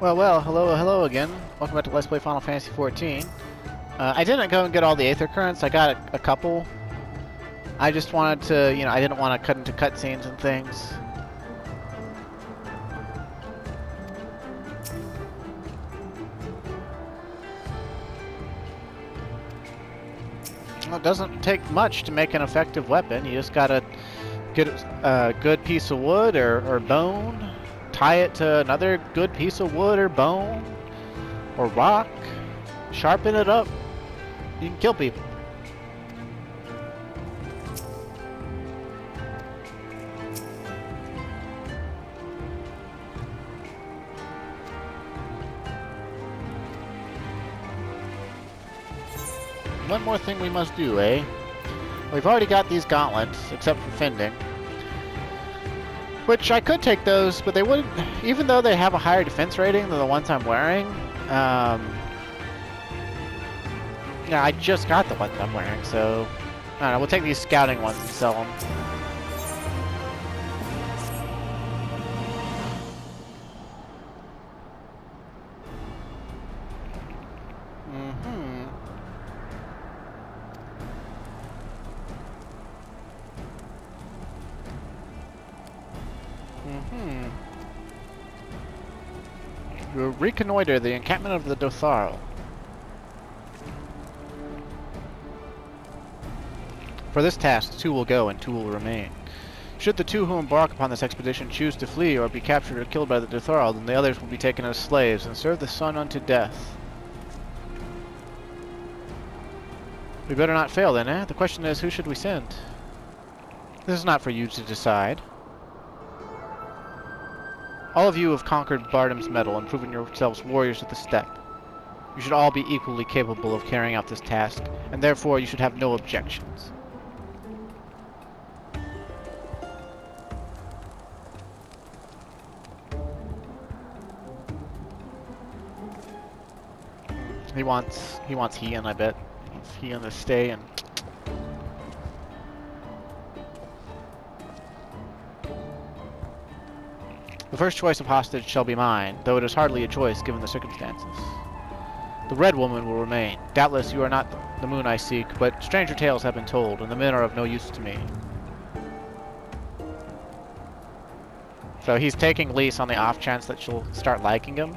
Well, hello again. Welcome back to Let's Play Final Fantasy XIV. I didn't go and get all the Aether Currents. I got a couple. I just wanted to, I didn't want to cut into cutscenes and things. Well, it doesn't take much to make an effective weapon. You just gotta get a good piece of wood or bone, tie it to another good piece of wood or bone or rock, sharpen it up. You can kill people. One more thing we must do, eh? We've already got these gauntlets, except for Fending. Which, I could take those, but they wouldn't... Even though they have a higher defense rating than the ones I'm wearing, yeah, I just got the ones I'm wearing, so... I don't know, we'll take these scouting ones and sell them. We'll reconnoiter the encampment of the Dotharl. For this task, 2 will go and 2 will remain. Should the 2 who embark upon this expedition choose to flee or be captured or killed by the Dotharl, then the others will be taken as slaves and serve the sun unto death. We better not fail then, eh? The question is, who should we send? This is not for you to decide. All of you have conquered Bardam's Metal and proven yourselves warriors of the steppe. You should all be equally capable of carrying out this task, and therefore you should have no objections. He wants Heian, I bet. He wants Heian to stay and... The first choice of hostage shall be mine, though it is hardly a choice given the circumstances. The Red Woman will remain. Doubtless you are not the moon I seek, but stranger tales have been told, and the men are of no use to me. So he's taking Lise on the off chance that she'll start liking him.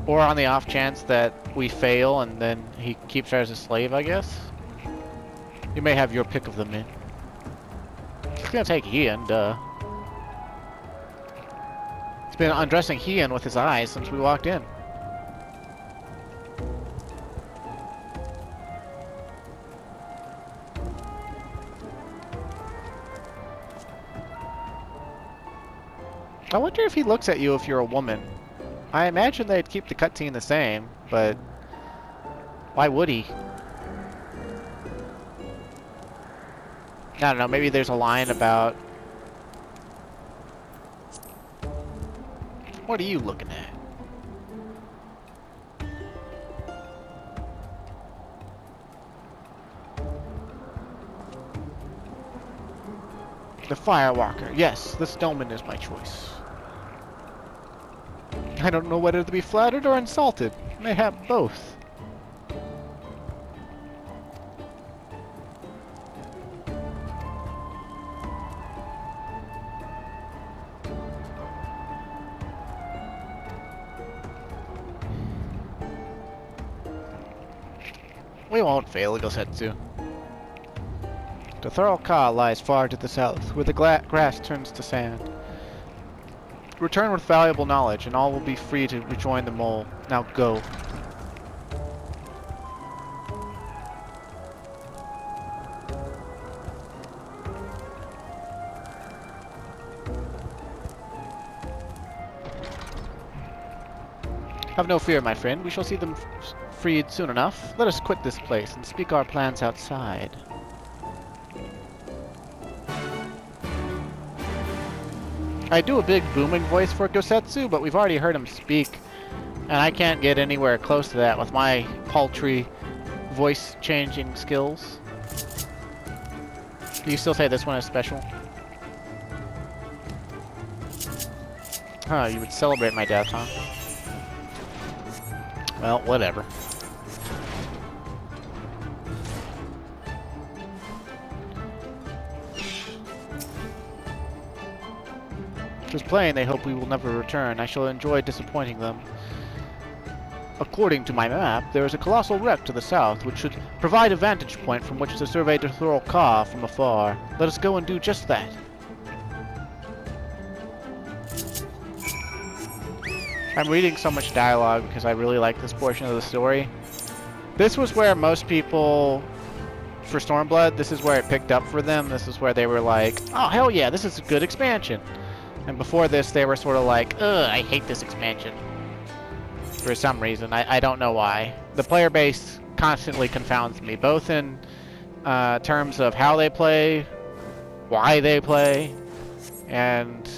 Or on the off chance that we fail and then he keeps her as a slave, I guess. You may have your pick of the men. He's gonna take Heian, duh. He's been undressing Heian with his eyes since we walked in. I wonder if he looks at you if you're a woman. I imagine they'd keep the cutscene the same, but why would he? I don't know, maybe there's a line about... What are you looking at? The Firewalker. Yes, the Stoneman is my choice. I don't know whether to be flattered or insulted. Mayhap both. We won't fail, Gosetsu. Dotharl Ka lies far to the south, where the grass turns to sand. Return with valuable knowledge, and all will be free to rejoin the mole. Now go. Have no fear, my friend. We shall see them freed soon enough. Let us quit this place and speak our plans outside. I do a big booming voice for Gosetsu, but we've already heard him speak, and I can't get anywhere close to that with my paltry voice-changing skills. Do you still say this one is special? Huh, you would celebrate my death, huh? Well, whatever. Just plain, they hope we will never return. I shall enjoy disappointing them. According to my map, there is a colossal wreck to the south, which should provide a vantage point from which to survey Dotharl from afar. Let us go and do just that. I'm reading so much dialogue because I really like this portion of the story. This was where most people, for Stormblood, this is where it picked up for them. This is where they were like, oh hell yeah, this is a good expansion. And before this, they were sort of like, ugh, I hate this expansion. For some reason. I don't know why. The player base constantly confounds me, both in terms of how they play, why they play, and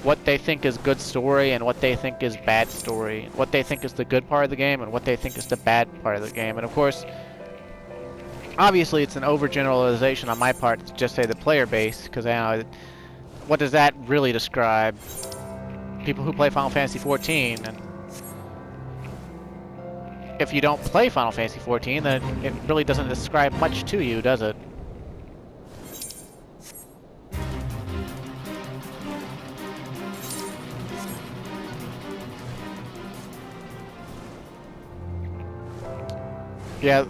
what they think is good story and what they think is bad story, what they think is the good part of the game and what they think is the bad part of the game. And of course, obviously it's an overgeneralization on my part to just say the player base, because what does that really describe? People who play Final Fantasy XIV, and if you don't play Final Fantasy XIV, then it really doesn't describe much to you, does it? Yeah,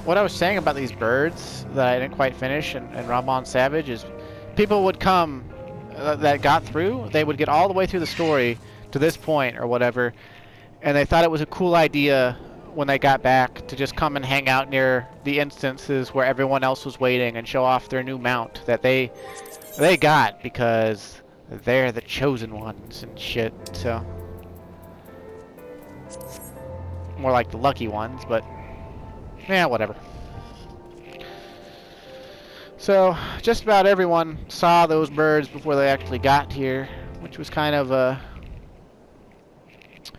what I was saying about these birds that I didn't quite finish in Ramon Savage is people would come that got through, they would get all the way through the story to this point or whatever, and they thought it was a cool idea when they got back to just come and hang out near the instances where everyone else was waiting and show off their new mount that they got because they're the chosen ones and shit. So more like the lucky ones, but yeah, whatever. So just about everyone saw those birds before they actually got here, which was kind of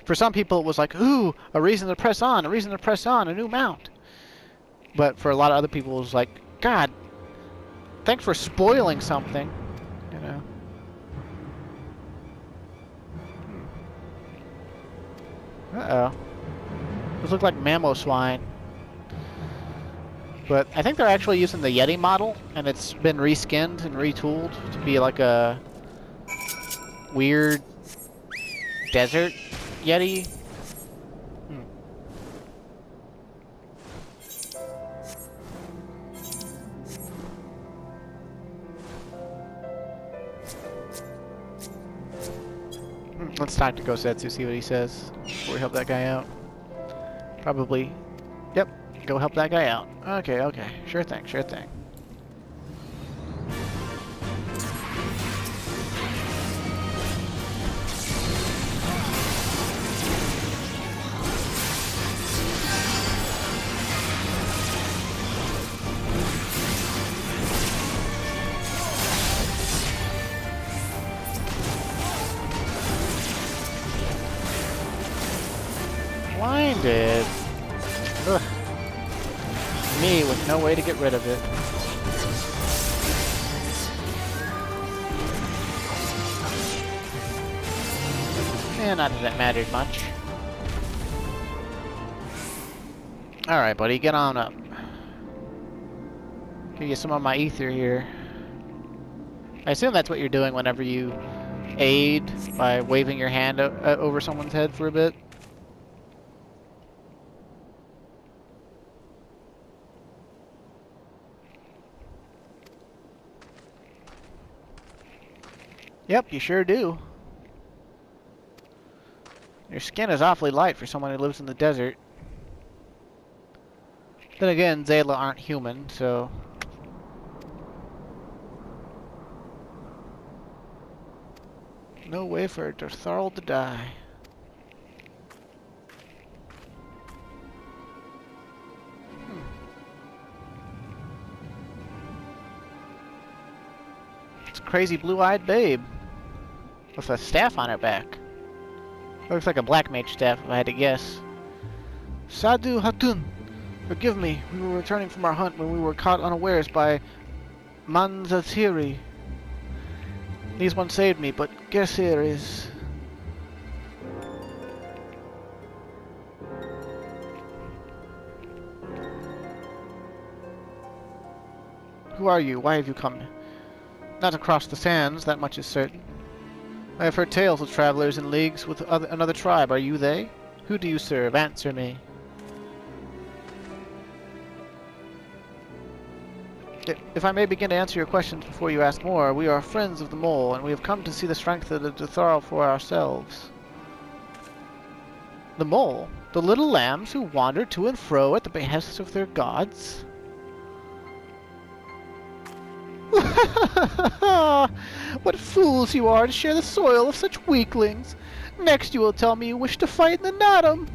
for some people it was like, ooh, a reason to press on, a new mount. But for a lot of other people it was like, God, thanks for spoiling something, you know. Uh-oh. Those look like mammo swine. But I think they're actually using the Yeti model, and it's been reskinned and retooled to be like a weird desert Yeti. Let's talk to Gosetsu, see what he says before we help that guy out. Probably. Yep. Go help that guy out. Okay, okay. Sure thing, sure thing. Blinded. Ugh. Me with no way to get rid of it. Yeah, not that it mattered much. Alright, buddy, get on up. Give you some of my ether here. I assume that's what you're doing whenever you aid by waving your hand over someone's head for a bit. Yep, you sure do. Your skin is awfully light for someone who lives in the desert. Then again, Zayla aren't human, so... No way for Dotharl to die. It's a crazy blue-eyed babe. With a staff on her back. Looks like a black mage staff, if I had to guess. Sadhu Hatun, forgive me. We were returning from our hunt when we were caught unawares by Manzatiri. These ones saved me, but Gesir is... Who are you? Why have you come? Not across the sands, that much is certain. I have heard tales of travelers in leagues with another tribe. Are you they? Who do you serve? Answer me. If I may begin to answer your questions before you ask more, we are friends of the mole, and we have come to see the strength of the Dotharl for ourselves. The mole? The little lambs who wander to and fro at the behest of their gods? What fools you are to share the soil of such weaklings! Next you will tell me you wish to fight in the Natum!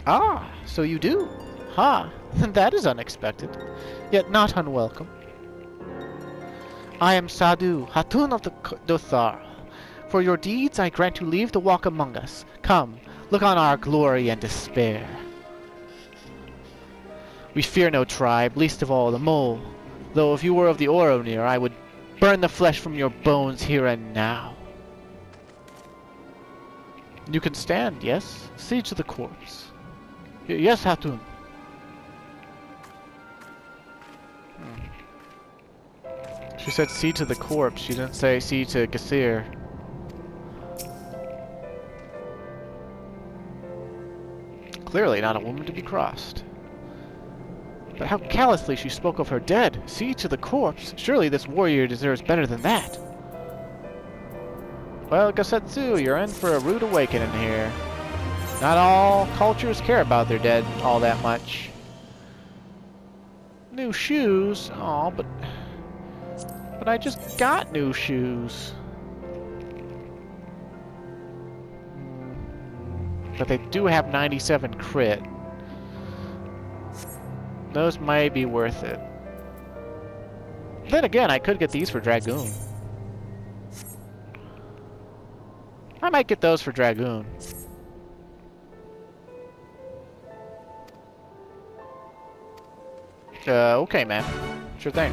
Ah, so you do? Ha! That is unexpected, yet not unwelcome. I am Sadu, Hatun of the Dotharl. For your deeds I grant you leave to walk among us. Come, look on our glory and despair. We fear no tribe, least of all the mole. Though if you were of the Oronir, I would burn the flesh from your bones here and now. You can stand, yes? See to the corpse. Yes, Hatun. She said see to the corpse, she didn't say see to Gesir. Clearly not a woman to be crossed. But how callously she spoke of her dead. See to the corpse. Surely this warrior deserves better than that. Well, Gasetsu, you're in for a rude awakening here. Not all cultures care about their dead all that much. New shoes? Aw, but I just got new shoes. But they do have 97 crit. Those might be worth it. Then again, I could get these for Dragoon. I might get those for Dragoon. Okay, man. Sure thing.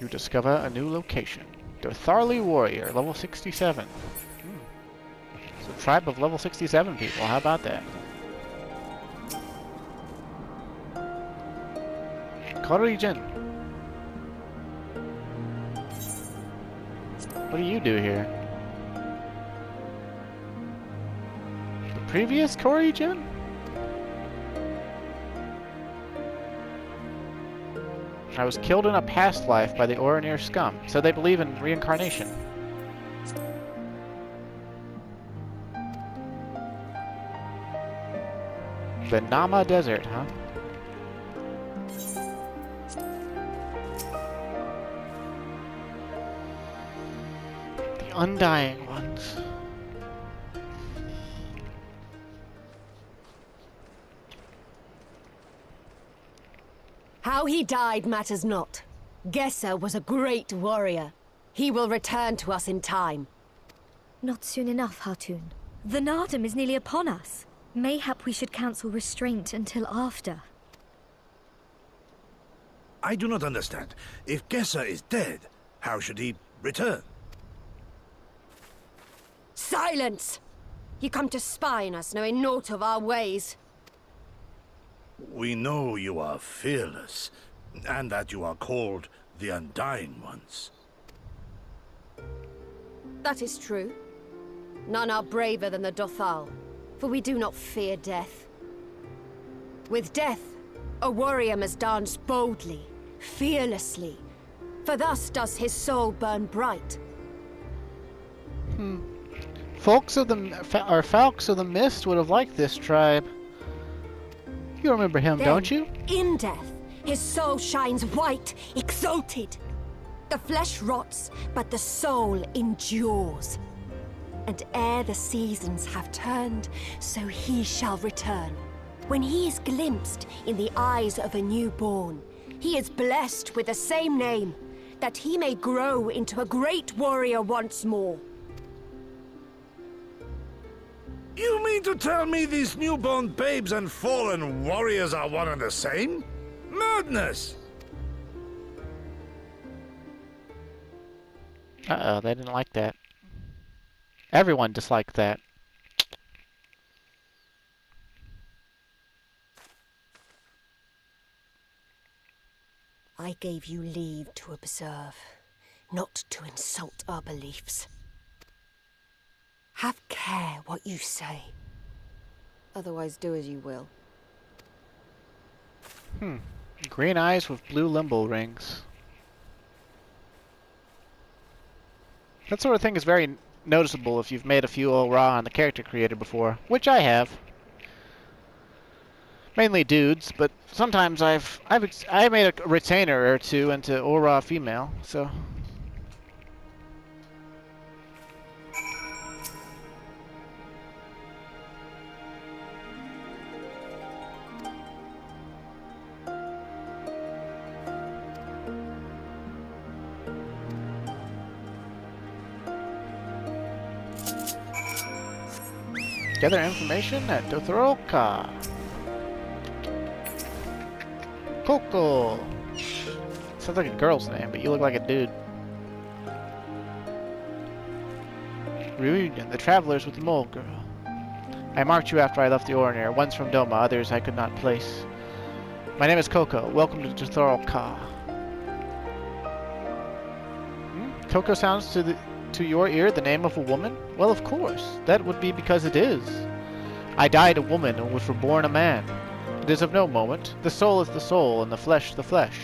You discover a new location. Dotharli warrior, level 67. It's a tribe of level 67 people. How about that? Korijin. What do you do here? The previous Korijin? I was killed in a past life by the Oronir scum, so they believe in reincarnation. The Nama Desert, huh? The Undying ones. How he died matters not. Gesser was a great warrior. He will return to us in time. Not soon enough, Hatun. The Natum is nearly upon us. Mayhap we should counsel restraint until after. I do not understand. If Gesser is dead, how should he return? Silence! You come to spy on us, knowing naught of our ways. We know you are fearless, and that you are called the Undying Ones. That is true. None are braver than the Dotharl, for we do not fear death. With death, a warrior must dance boldly, fearlessly, for thus does his soul burn bright. Folks of the Mist would have liked this tribe. You remember him, Then, don't you? In death, his soul shines white, exalted. The flesh rots, but the soul endures. And ere the seasons have turned, so he shall return. When he is glimpsed in the eyes of a newborn, he is blessed with the same name, that he may grow into a great warrior once more. You mean to tell me these newborn babes and fallen warriors are one and the same? Madness! Uh-oh, they didn't like that. Everyone disliked that. I gave you leave to observe, not to insult our beliefs. Have care what you say. Otherwise, do as you will. Green eyes with blue limbo rings. That sort of thing is very noticeable if you've made a few raw on the character creator before, which I have. Mainly dudes, but sometimes I made a retainer or two into Aura female, so. Gather information at Dotharl. Coco! Sounds like a girl's name, but you look like a dude. Reunion, the travelers with the mole girl. I marked you after I left the Oronir. One's from Doma, others I could not place. My name is Coco. Welcome to Dotharl. Coco sounds to your ear the name of a woman? Well, of course. That would be because it is. I died a woman and was reborn a man. It is of no moment. The soul is the soul, and the flesh the flesh.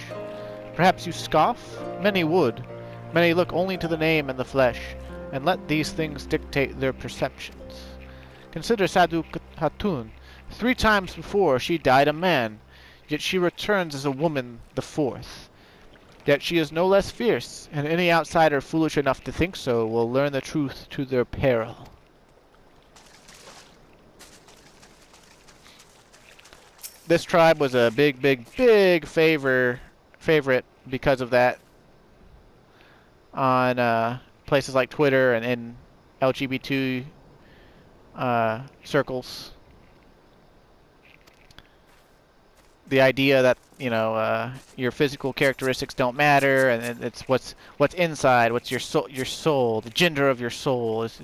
Perhaps you scoff? Many would. Many look only to the name and the flesh, and let these things dictate their perceptions. Consider Sadu Hatun. 3 times before she died a man, yet she returns as a woman the 4th. Yet she is no less fierce, and any outsider foolish enough to think so will learn the truth to their peril. This tribe was a big favorite because of that on places like Twitter and in LGBT circles. The idea that, you know, your physical characteristics don't matter, and it's what's inside, what's your soul, the gender of your soul is,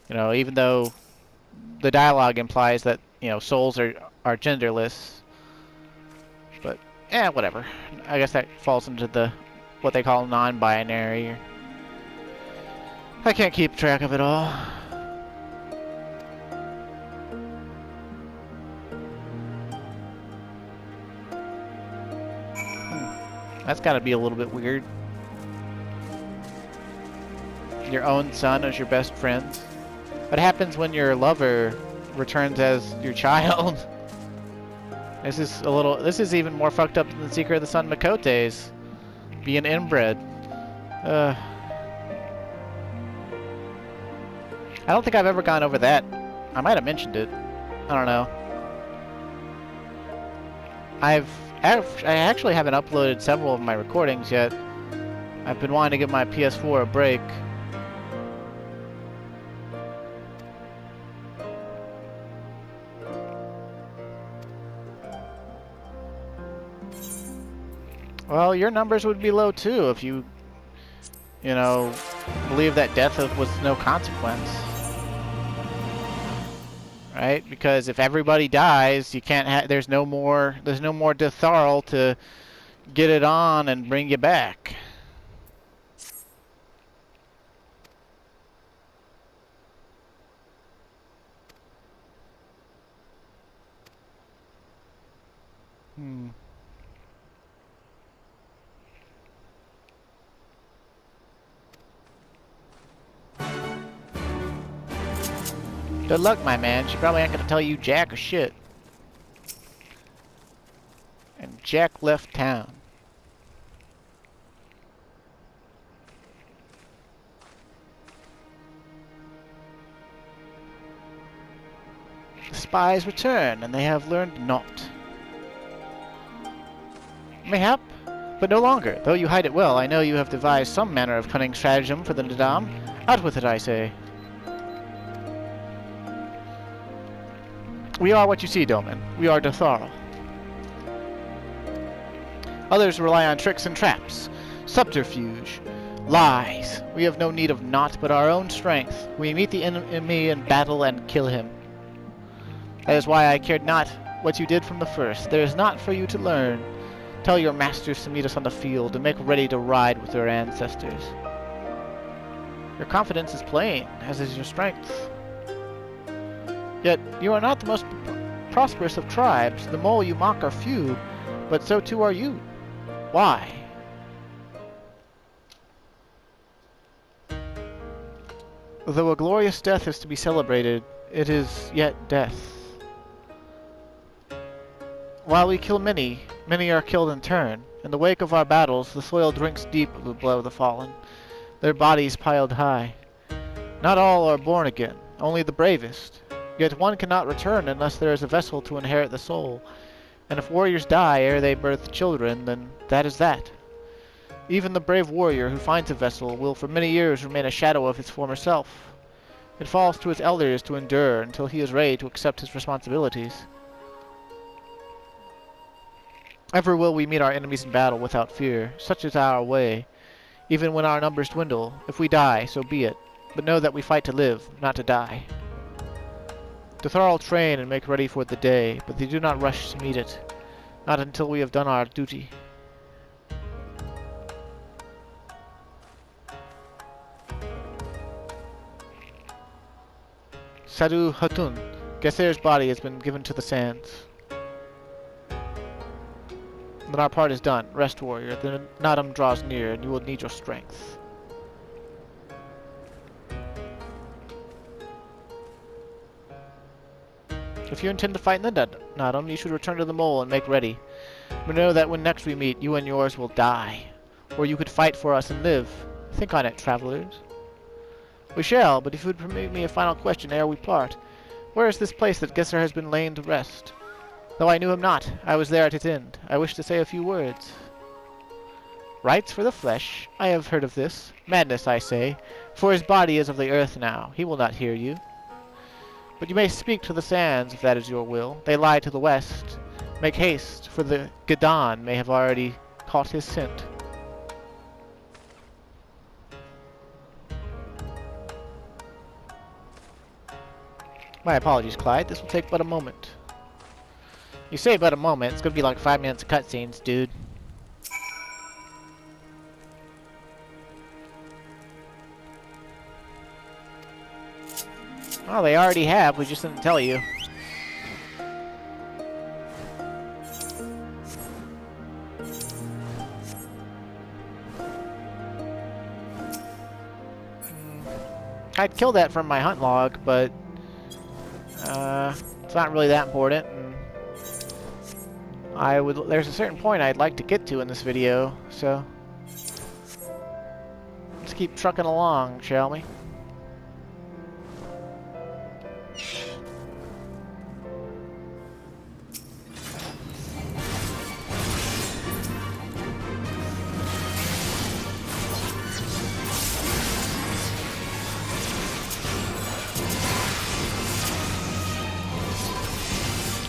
you know, even though the dialogue implies that, you know, souls are genderless. But whatever. I guess that falls into the what they call non-binary. I can't keep track of it all. That's got to be a little bit weird. Your own son as your best friend. What happens when your lover returns as your child? This is even more fucked up than the Secret of the Sun Makote's being inbred. I don't think I've ever gone over that. I might have mentioned it. I don't know. I actually haven't uploaded several of my recordings yet. I've been wanting to give my PS4 a break. Well, your numbers would be low too if you know, believe that death was no consequence. Right? Because if everybody dies, you can't there's no more Dotharl to get it on and bring you back. Good luck, my man. She probably ain't gonna tell you jack or shit. And Jack left town. The spies return, and they have learned naught. Mayhap But no longer. Though you hide it well, I know you have devised some manner of cunning stratagem for the Nadam. Out with it, I say. We are what you see, Doman. We are Dotharl. Others rely on tricks and traps, subterfuge, lies. We have no need of naught but our own strength. We meet the enemy in battle and kill him. That is why I cared not what you did from the first. There is naught for you to learn. Tell your masters to meet us on the field and make ready to ride with their ancestors. Your confidence is plain, as is your strength. Yet you are not the most prosperous of tribes. The mole you mock are few, but so too are you. Why? Though a glorious death is to be celebrated, it is yet death. While we kill many, many are killed in turn. In the wake of our battles, the soil drinks deep of the blood of the fallen, their bodies piled high. Not all are born again, only the bravest. Yet one cannot return unless there is a vessel to inherit the soul. And if warriors die ere they birth children, then that is that. Even the brave warrior who finds a vessel will for many years remain a shadow of his former self. It falls to his elders to endure until he is ready to accept his responsibilities. Ever will we meet our enemies in battle without fear. Such is our way. Even when our numbers dwindle, if we die, so be it. But know that we fight to live, not to die. Dotharl train and make ready for the day, but they do not rush to meet it. Not until we have done our duty. Sadu Hatun. Gesser's body has been given to the sands. Then our part is done. Rest, warrior. The Nadam draws near, and you will need your strength. If you intend to fight in the Nadam, you should return to the mole and make ready. But know that when next we meet, you and yours will die. Or you could fight for us and live. Think on it, travelers. We shall, but if you would permit me a final question ere we part. Where is this place that Gesser has been lain to rest? Though I knew him not, I was there at its end. I wish to say a few words. Rites for the flesh? I have heard of this. Madness, I say. For his body is of the earth now. He will not hear you. But you may speak to the sands, if that is your will. They lie to the west. Make haste, for the Gedan may have already caught his scent. My apologies, Clyde. This will take but a moment. You say but a moment. It's gonna be like 5 minutes of cutscenes, dude. Oh, they already have. We just didn't tell you. I'd kill that from my hunt log, but it's not really that important. And there's a certain point I'd like to get to in this video, so let's keep trucking along, shall we?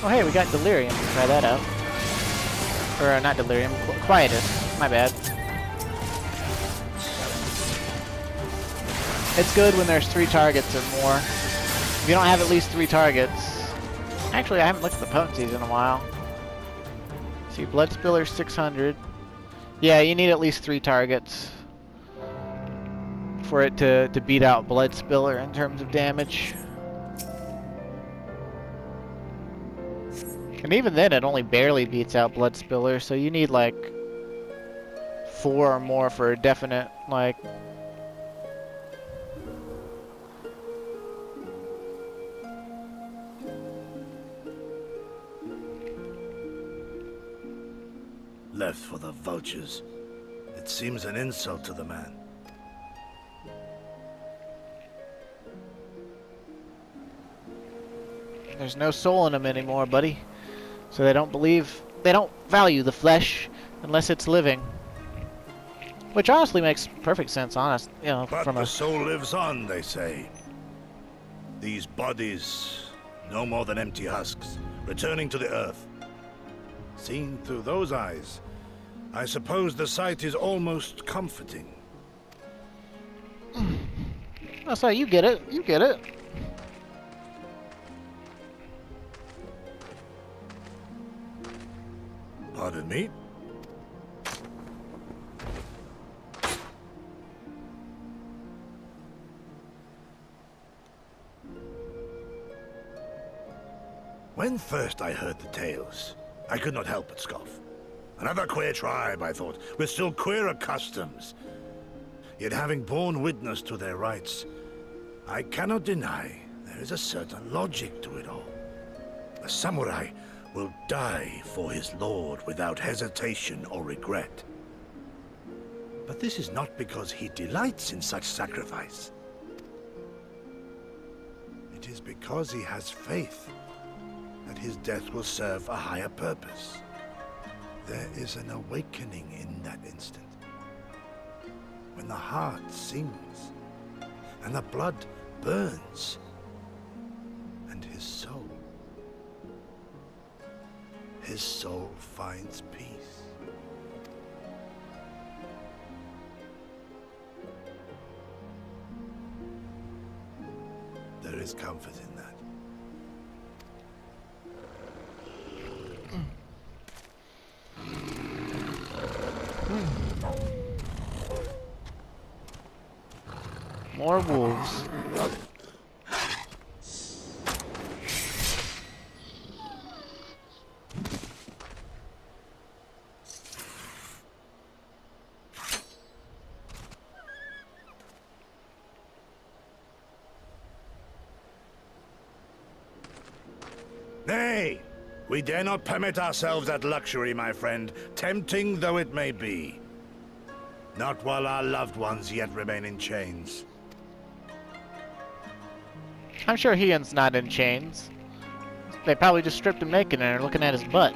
Oh hey, we got Delirium. Try that out. Or not Delirium, Quietus. My bad. It's good when there's 3 targets or more. If you don't have at least 3 targets... Actually, I haven't looked at the potencies in a while. See, Blood Spiller 600. Yeah, you need at least 3 targets for it to beat out Blood Spiller in terms of damage. And even then, it only barely beats out Blood Spiller, so you need like 4 or more for a definite, like... Left for the vultures. It seems an insult to the man. There's no soul in them anymore, buddy. So they don't value the flesh unless it's living. Which honestly makes perfect sense, honest. You know, But from the a soul lives on, they say. These bodies, no more than empty husks, returning to the earth. Seen through those eyes, I suppose the sight is almost comforting. Oh, so you get it. You get it. Pardon me? When first I heard the tales, I could not help but scoff. Another queer tribe, I thought, with still queerer customs. Yet having borne witness to their rites, I cannot deny there is a certain logic to it all. A samurai will die for his lord without hesitation or regret. But this is not because he delights in such sacrifice. It is because he has faith that his death will serve a higher purpose. There is an awakening in that instant, when the heart sings, and the blood burns, and his soul finds peace. There is comfort in that. More wolves. Nay, we dare not permit ourselves that luxury, my friend, tempting though it may be. Not while our loved ones yet remain in chains. I'm sure Ian's not in chains. They probably just stripped him naked and are looking at his butt.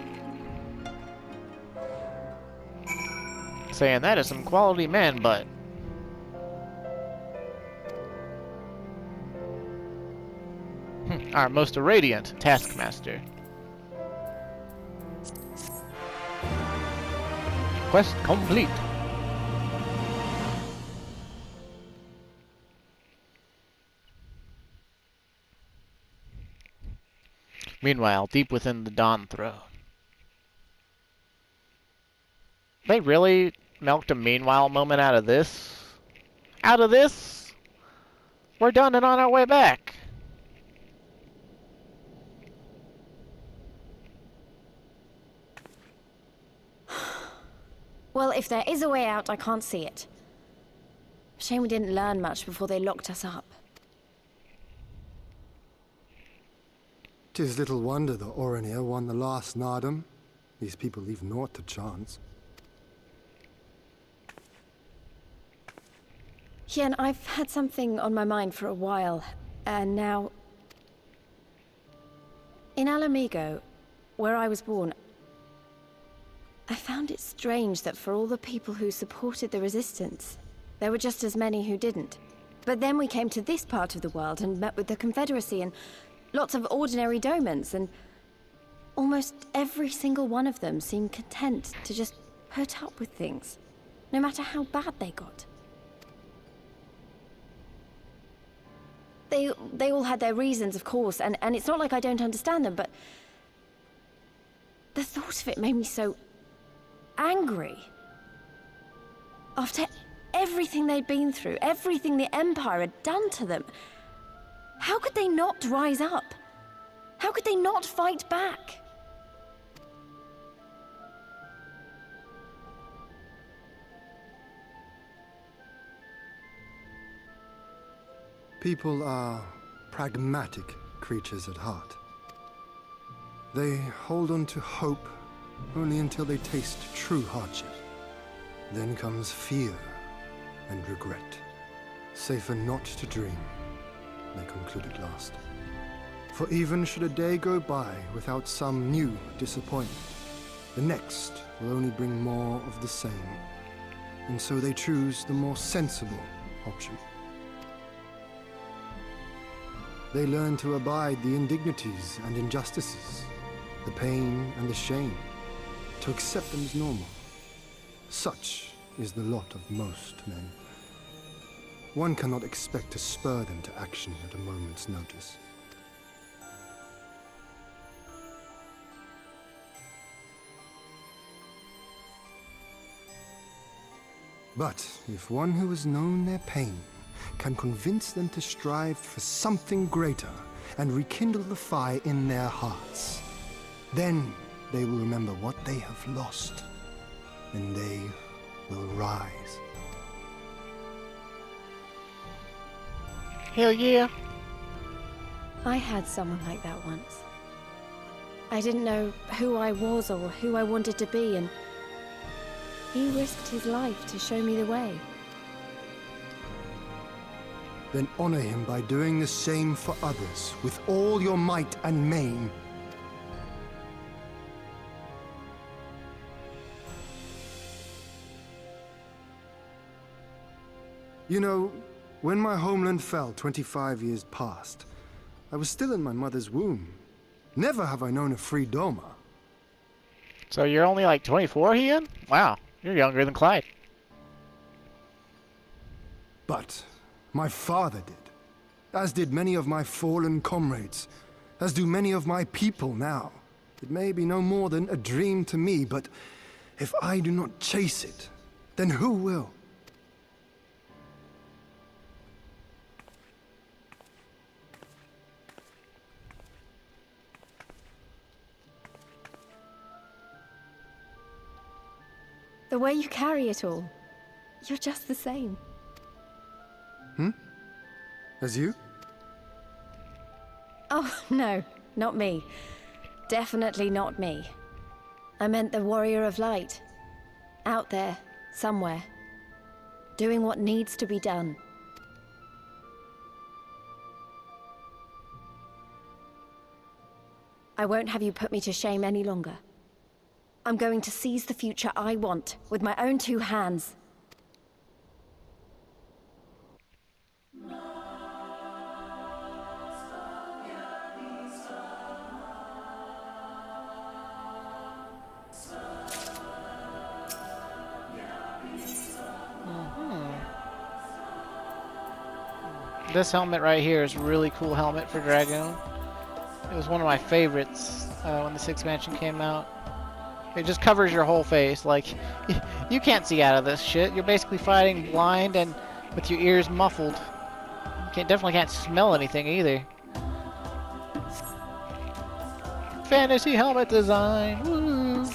Saying that is some quality man butt. Our most radiant taskmaster. Quest complete. Meanwhile, deep within the Dawn Throne. They really milked a meanwhile moment out of this? Out of this? We're done and on our way back. Well, if there is a way out, I can't see it. Shame we didn't learn much before they locked us up. 'Tis little wonder the Oronir won the last Nardum. These people leave naught to chance. Yeah, and I've had something on my mind for a while, and now... In Alamigo, where I was born, I found it strange that for all the people who supported the Resistance, there were just as many who didn't. But then we came to this part of the world and met with the Confederacy and lots of ordinary domans, and almost every single one of them seemed content to just put up with things, no matter how bad they got. They all had their reasons, of course, and it's not like I don't understand them, but the thought of it made me so angry. After everything they'd been through, everything the Empire had done to them, how could they not rise up? How could they not fight back? People are pragmatic creatures at heart. They hold on to hope only until they taste true hardship. Then comes fear and regret. Safer not to dream, they conclude at last. For even should a day go by without some new disappointment, the next will only bring more of the same. and so they choose the more sensible option. They learn to abide the indignities and injustices, the pain and the shame, to accept them as normal. Such is the lot of most men. One cannot expect to spur them to action at a moment's notice. But if one who has known their pain can convince them to strive for something greater and rekindle the fire in their hearts, then they will remember what they have lost, and they will rise. Hell yeah. I had someone like that once. I didn't know who I was or who I wanted to be, and he risked his life to show me the way. Then honor him by doing the same for others with all your might and main. You know, when my homeland fell 25 years past, I was still in my mother's womb. Never have I known a free Doma. So you're only like 24, Ian? Wow, you're younger than Clyde. But my father did, as did many of my fallen comrades, as do many of my people now. It may be no more than a dream to me, but if I do not chase it, then who will? The way you carry it all, you're just the same. As you? Oh, no, not me. Definitely not me. I meant the warrior of light. Out there, somewhere. Doing what needs to be done. I won't have you put me to shame any longer. I'm going to seize the future I want, with my own two hands. This helmet right here is a really cool helmet for Dragoon. It was one of my favorites when the 6th expansion came out. It just covers your whole face. Like, you can't see out of this shit. You're basically fighting blind and with your ears muffled. You definitely can't smell anything either. Fantasy helmet design. Woo!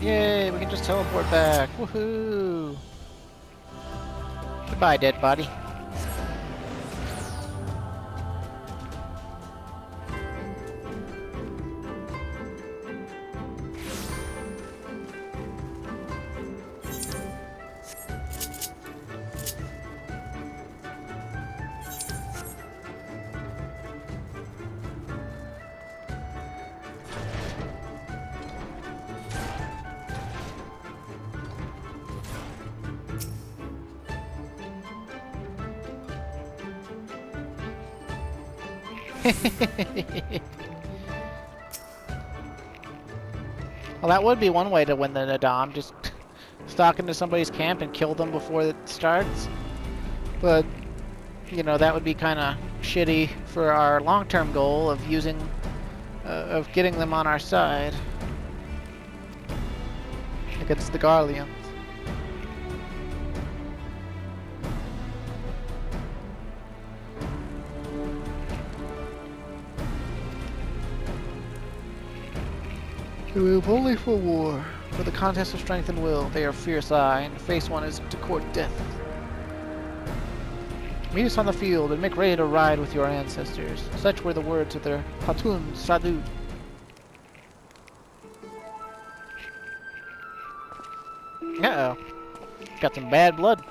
Yay, we can just teleport back. Woohoo! Goodbye, dead body. Well, that would be one way to win the Nadam. Just stalk into somebody's camp and kill them before it starts. But, you know, that would be kind of shitty for our long-term goal of using, of getting them on our side against the Garleans. They move only for war. For the contest of strength and will, they are fierce eye, and face one is to court death. Meet us on the field and make ready to ride with your ancestors. Such were the words of their Hatun Sadu. Uh-oh. Got some bad blood.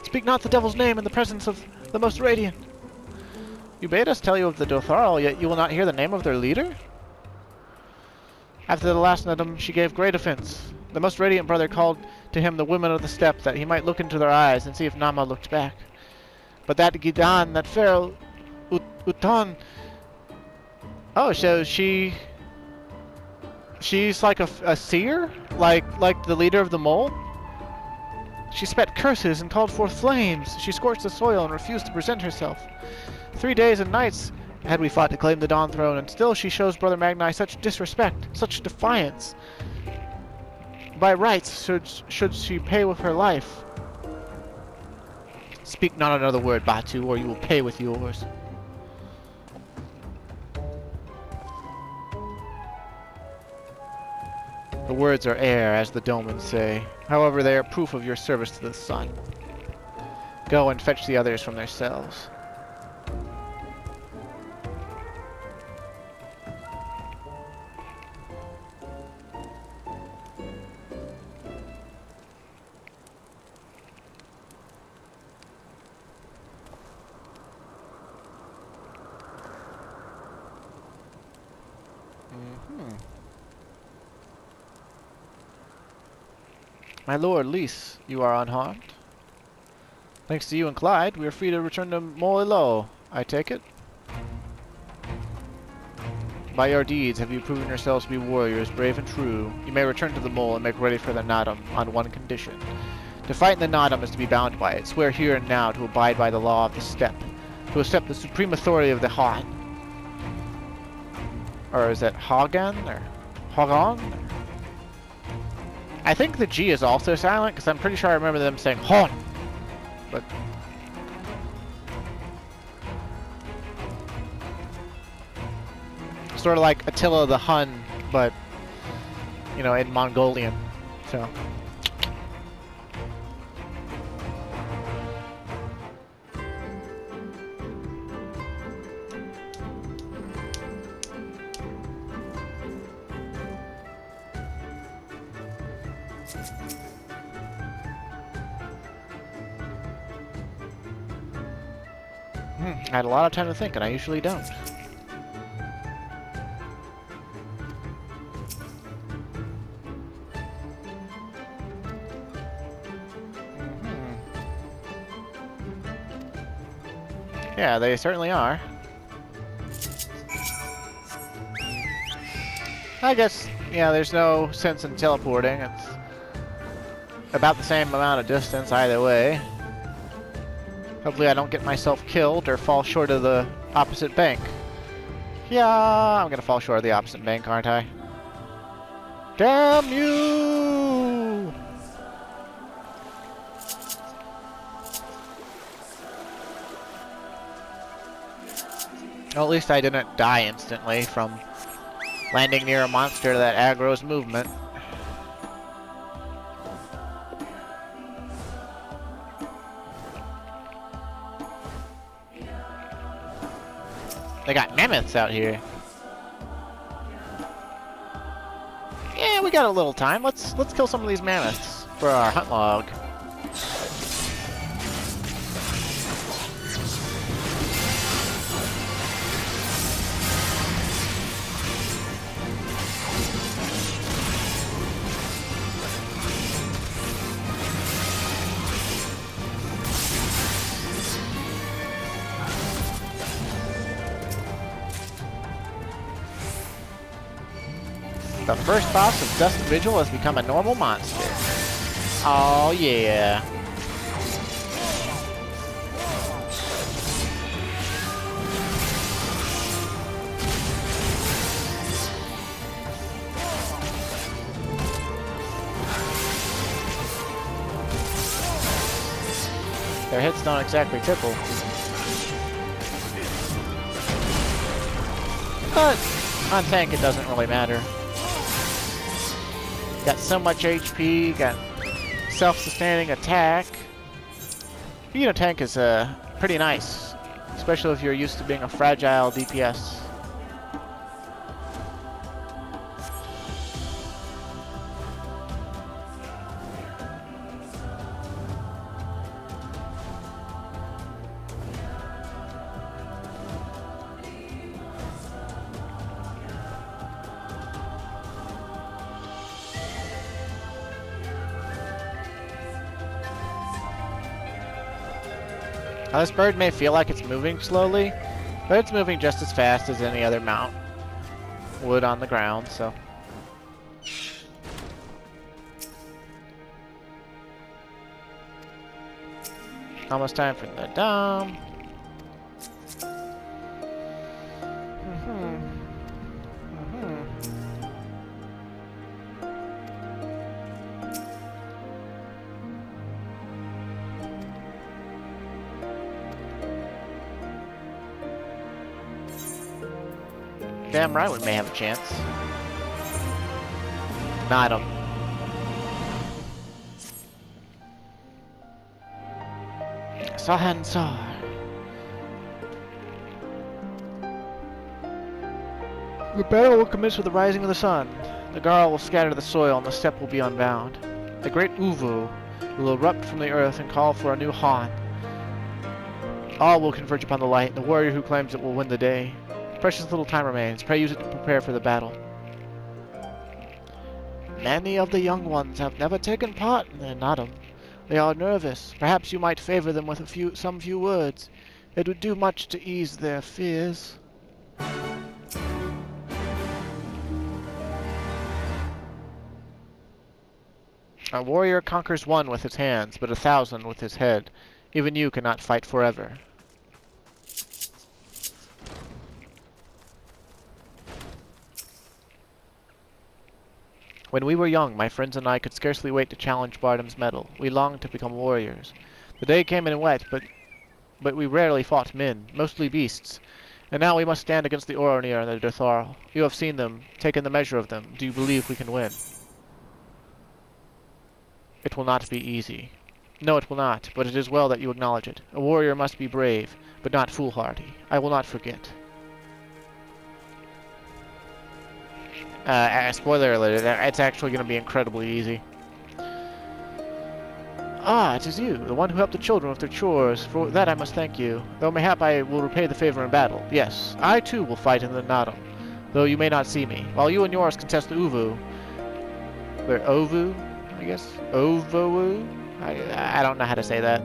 Speak not the devil's name in the presence of the most radiant. You bade us tell you of the Dotharl, yet you will not hear the name of their leader? After the last Nudum, she gave great offense. The most radiant brother called to him the women of the steppe, that he might look into their eyes and see if Nama looked back. But that Gidan, that fair Utan... Oh, so she's like a seer? Like the leader of the mole? She spat curses and called forth flames. She scorched the soil and refused to present herself. 3 days and nights had we fought to claim the Dawn Throne, and still she shows Brother Magni such disrespect, such defiance. By rights should she pay with her life. Speak not another word, Batu, or you will pay with yours. The words are air, as the Domans say. However, they are proof of your service to the sun. Go and fetch the others from their cells. My lord, Lys, you are unharmed. Thanks to you and Clyde, we are free to return to Molilo, I take it? By your deeds have you proven yourselves to be warriors, brave and true. You may return to the mole and make ready for the Nadam on one condition. To fight in the Nadam is to be bound by it. Swear here and now to abide by the law of the steppe. To accept the supreme authority of the Han. Or is that Hagan? Or Hagan? I think the G is also silent, because I'm pretty sure I remember them saying Hon. But sort of like Attila the Hun, but you know, in Mongolian. So I had a lot of time to think, and I usually don't. Yeah, they certainly are. I guess, yeah, there's no sense in teleporting. It's about the same amount of distance either way. Hopefully I don't get myself killed or fall short of the opposite bank. Yeah, I'm gonna fall short of the opposite bank, aren't I? Damn you! Well, at least I didn't die instantly from landing near a monster that aggro's movement. They got mammoths out here. Yeah, we got a little time. Let's kill some of these mammoths for our hunt log. The first boss of Dust Vigil has become a normal monster. Oh yeah. Their hits don't exactly tickle. But on tank it doesn't really matter. Got so much HP, got self-sustaining attack. Being a tank is pretty nice, especially if you're used to being a fragile DPS. Now, this bird may feel like it's moving slowly, but it's moving just as fast as any other mount would on the ground, so. Almost time for the dome. Damn right we may have a chance. Not him. Sahansar. The battle will commence with the rising of the sun. The Garl will scatter the soil and the steppe will be unbound. A great Uvu will erupt from the earth and call for a new Han. All will converge upon the light. The warrior who claims it will win the day. Precious little time remains. Pray use it to prepare for the battle. Many of the young ones have never taken part in the Nadam. They are nervous. Perhaps you might favor them with some few words. It would do much to ease their fears. A warrior conquers one with his hands, but 1,000 with his head. Even you cannot fight forever. When we were young, my friends and I could scarcely wait to challenge Bardam's mettle. We longed to become warriors. The day came and went, but we rarely fought men, mostly beasts. And now we must stand against the Oronir and the Dotharl. You have seen them, taken the measure of them. Do you believe we can win? It will not be easy. No, it will not, but it is well that you acknowledge it. A warrior must be brave, but not foolhardy. I will not forget. Spoiler alert, it's actually going to be incredibly easy. Ah, it is you, the one who helped the children with their chores. For that I must thank you. Though mayhap I will repay the favor in battle. Yes, I too will fight in the Nadam, though you may not see me. While you and yours contest the Uvu... Or Ovu, I guess? Ovu? I don't know how to say that.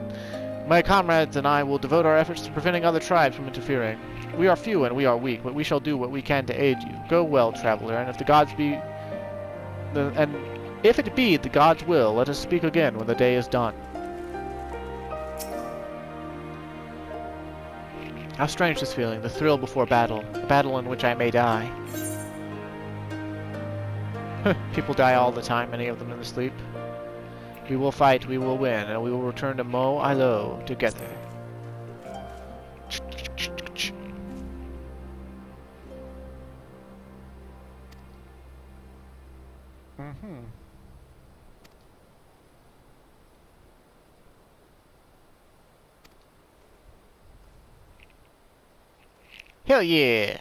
My comrades and I will devote our efforts to preventing other tribes from interfering. We are few and we are weak, but we shall do what we can to aid you. Go well, traveler, and if the gods be... if it be the gods' will, let us speak again when the day is done. How strange this feeling, the thrill before battle, a battle in which I may die. People die all the time, many of them in the sleep. We will fight, we will win, and we will return to Mo Ilo together. Hell yeah!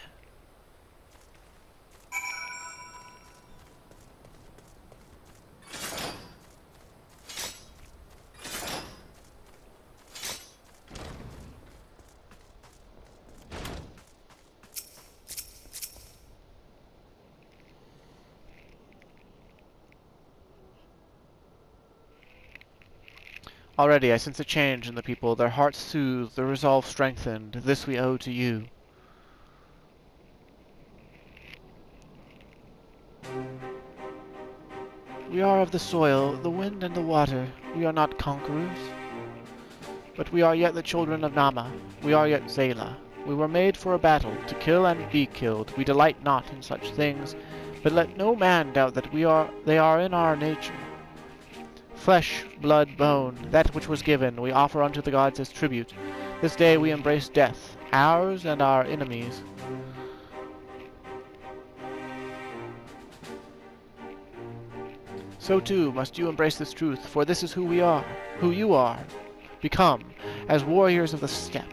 Already I sense a change in the people, their hearts soothed, their resolve strengthened. This we owe to you. We are of the soil, the wind and the water. We are not conquerors. But we are yet the children of Nama. We are yet Zayla. We were made for a battle, to kill and be killed. We delight not in such things, but let no man doubt that they are in our nature. Flesh, blood, bone, that which was given, we offer unto the gods as tribute. This day we embrace death, ours and our enemies. So too must you embrace this truth, for this is who we are, who you are. Become, as warriors of the steppe.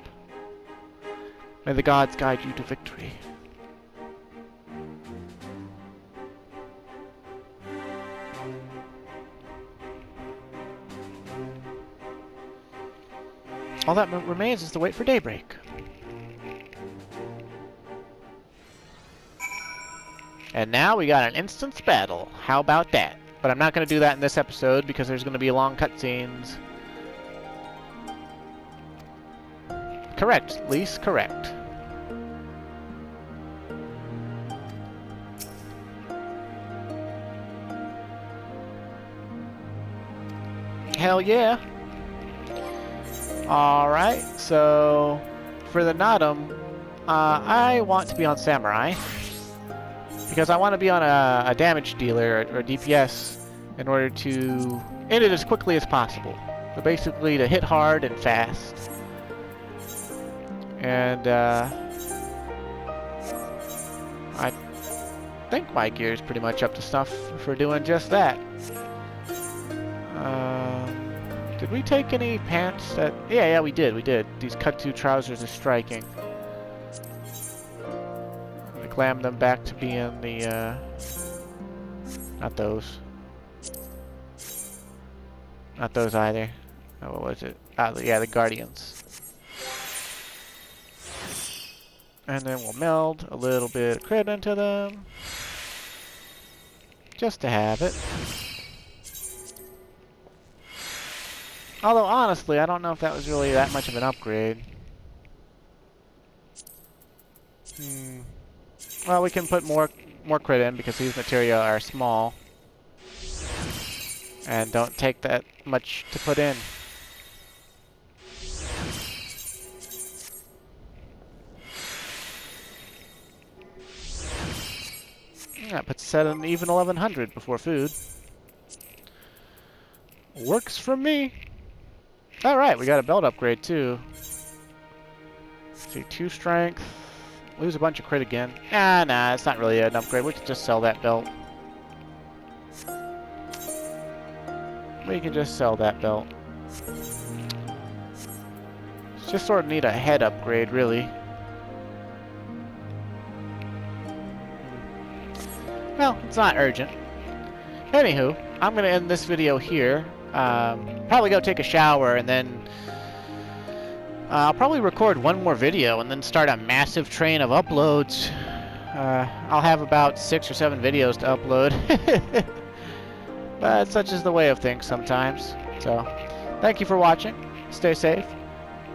May the gods guide you to victory. All that remains is to wait for daybreak. And now we got an instance battle. How about that? But I'm not going to do that in this episode because there's going to be long cutscenes. correct, Lise, correct. Hell yeah. Alright, so for the Naadam, I want to be on Samurai. Because I want to be on a damage dealer or DPS in order to end it as quickly as possible. So basically to hit hard and fast. And I think my gear is pretty much up to snuff for doing just that. Did we take any pants that... Yeah, we did. These cut-to trousers are striking. We glam them back to being the, not those. Not those either. Oh, what was it? Yeah, the Guardians. And then we'll meld a little bit of crit into them. Just to have it. Although, honestly, I don't know if that was really that much of an upgrade. Well, we can put more crit in because these materia are small. And don't take that much to put in. Yeah, puts us at an even 1100 before food. Works for me. Alright, we got a belt upgrade too. Let's see, 2 strength. Lose a bunch of crit again. Nah, it's not really an upgrade. We can just sell that belt. We can just sell that belt. Just sort of need a head upgrade, really. Well, it's not urgent. Anywho, I'm going to end this video here. Probably go take a shower and then I'll probably record one more video and then start a massive train of uploads. I'll have about 6 or 7 videos to upload. But such is the way of things sometimes. So, thank you for watching, stay safe,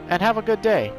and have a good day.